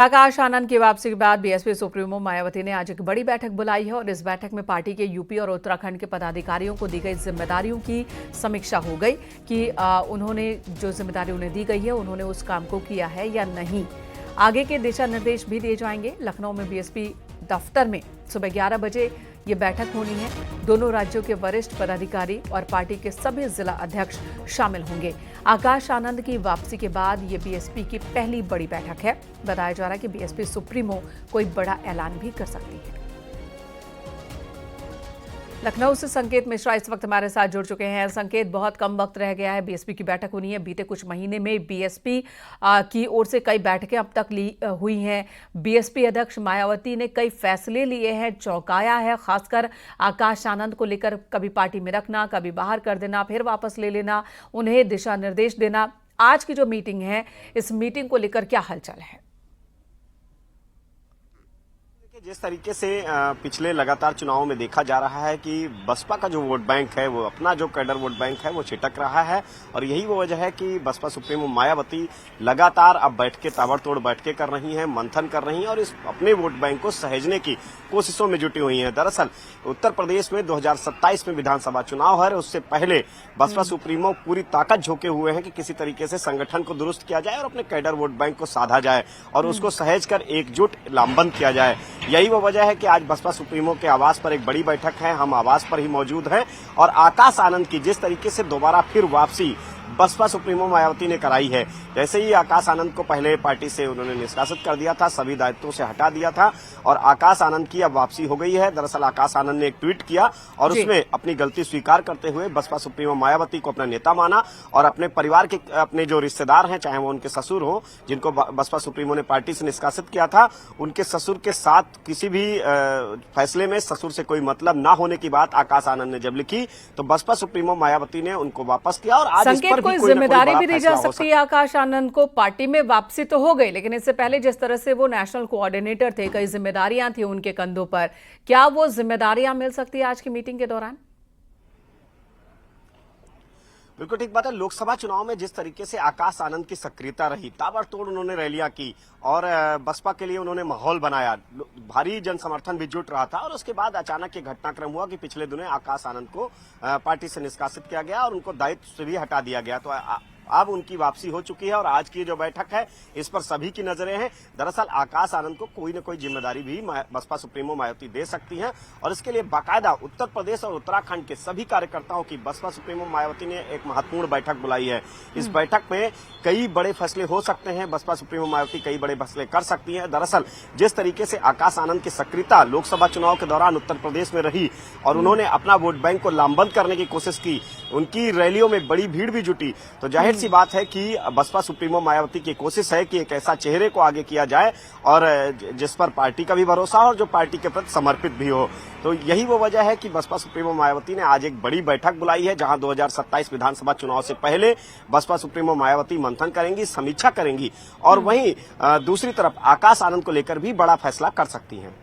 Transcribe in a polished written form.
आकाश आनंद की वापसी के बाद बीएसपी सुप्रीमो मायावती ने आज एक बड़ी बैठक बुलाई है और इस बैठक में पार्टी के यूपी और उत्तराखंड के पदाधिकारियों को दी गई जिम्मेदारियों की समीक्षा हो गई कि उन्होंने जो जिम्मेदारी उन्हें दी गई है उन्होंने उस काम को किया है या नहीं। आगे के दिशा निर्देश भी दिए जाएंगे। लखनऊ में बीएसपी दफ्तर में सुबह 11 बजे ये बैठक होनी है। दोनों राज्यों के वरिष्ठ पदाधिकारी और पार्टी के सभी जिला अध्यक्ष शामिल होंगे। आकाश आनंद की वापसी के बाद ये बीएसपी की पहली बड़ी बैठक है। बताया जा रहा है कि बीएसपी सुप्रीमो कोई बड़ा ऐलान भी कर सकती है। लखनऊ से संकेत मिश्रा इस वक्त हमारे साथ जुड़ चुके हैं। संकेत, बहुत कम वक्त रह गया है, बीएसपी की बैठक होनी है। बीते कुछ महीने में बीएसपी की ओर से कई बैठकें अब तक हुई हैं। बीएसपी अध्यक्ष मायावती ने कई फैसले लिए हैं, चौंकाया है, खासकर आकाश आनंद को लेकर कभी पार्टी में रखना, कभी बाहर कर देना, फिर वापस ले लेना, उन्हें दिशा निर्देश देना। आज की जो मीटिंग है, इस मीटिंग को लेकर क्या हलचल है? जिस तरीके से पिछले लगातार चुनावों में देखा जा रहा है कि बसपा का जो वोट बैंक है वो अपना जो कैडर वोट बैंक है वो छिटक रहा है और यही वो वजह है कि बसपा सुप्रीमो मायावती लगातार अब बैठकें ताबड़तोड़ बैठकें कर रही हैं, मंथन कर रही हैं और इस अपने वोट बैंक को सहेजने की कोशिशों में जुटी हुई हैं। दरअसल उत्तर प्रदेश में 2027 में विधानसभा चुनाव है, उससे पहले बसपा सुप्रीमो पूरी ताकत झोंके हुए हैं कि किसी तरीके से संगठन को दुरुस्त किया जाए और अपने कैडर वोट बैंक को साधा जाए और उसको सहेज कर एकजुट लामबंद किया जाए। यही वो वजह है कि आज बसपा सुप्रीमो के आवास पर एक बड़ी बैठक है। हम आवास पर ही मौजूद हैं और आकाश आनंद की जिस तरीके से दोबारा फिर वापसी बसपा सुप्रीमो मायावती ने कराई है। जैसे ही आकाश आनंद को पहले पार्टी से उन्होंने निष्कासित कर दिया था, सभी दायित्वों से हटा दिया था और आकाश आनंद की अब वापसी हो गई है। दरअसल आकाश आनंद ने एक ट्वीट किया और उसमें अपनी गलती स्वीकार करते हुए बसपा सुप्रीमो मायावती को अपना नेता माना और अपने परिवार के अपने जो रिश्तेदार हैं, चाहे वो उनके ससुर हो जिनको बसपा सुप्रीमो ने पार्टी से निष्कासित किया था, उनके ससुर के साथ किसी भी फैसले में ससुर से कोई मतलब न होने की बात आकाश आनंद ने जब लिखी तो बसपा सुप्रीमो मायावती ने उनको वापस किया और आज इस पर कोई जिम्मेदारी भी दी जा सकती है आकाश आनंद को। पार्टी में वापसी तो हो गई, लेकिन इससे पहले जिस तरह से वो नेशनल कोऑर्डिनेटर थे, कई जिम्मेदारियां थी उनके कंधों पर, क्या वो जिम्मेदारियां मिल सकती है आज की मीटिंग के दौरान? बिल्कुल ठीक बात है। लोकसभा चुनाव में जिस तरीके से आकाश आनंद की सक्रियता रही, ताबड़तोड़ उन्होंने रैलियां की और बसपा के लिए उन्होंने माहौल बनाया, भारी जन समर्थन भी जुट रहा था और उसके बाद अचानक ये घटनाक्रम हुआ कि पिछले दिनों आकाश आनंद को पार्टी से निष्कासित किया गया और उनको दायित्व से भी हटा दिया गया। तो अब उनकी वापसी हो चुकी है और आज की जो बैठक है इस पर सभी की नजरें हैं। दरअसल आकाश आनंद को कोई न कोई जिम्मेदारी भी बसपा सुप्रीमो मायावती दे सकती है और इसके लिए बाकायदा उत्तर प्रदेश और उत्तराखंड के सभी कार्यकर्ताओं की बसपा सुप्रीमो मायावती ने एक महत्वपूर्ण बैठक बुलाई है। इस बैठक में कई बड़े फैसले हो सकते हैं, बसपा सुप्रीमो मायावती कई बड़े फैसले कर सकती है। दरअसल जिस तरीके से आकाश आनंद की सक्रियता लोकसभा चुनाव के दौरान उत्तर प्रदेश में रही और उन्होंने अपना वोट बैंक को लामबंद करने की कोशिश की, उनकी रैलियों में बड़ी भीड़ भी जुटी, तो जाहिर सी बात है कि बसपा सुप्रीमो मायावती की कोशिश है कि एक ऐसा चेहरे को आगे किया जाए और जिस पर पार्टी का भी भरोसा हो और जो पार्टी के प्रति समर्पित भी हो। तो यही वो वजह है कि बसपा सुप्रीमो मायावती ने आज एक बड़ी बैठक बुलाई है जहां 2027 विधानसभा चुनाव से पहले बसपा सुप्रीमो मायावती मंथन करेंगी, समीक्षा करेंगी और वहीं दूसरी तरफ आकाश आनंद को लेकर भी बड़ा फैसला कर सकती हैं।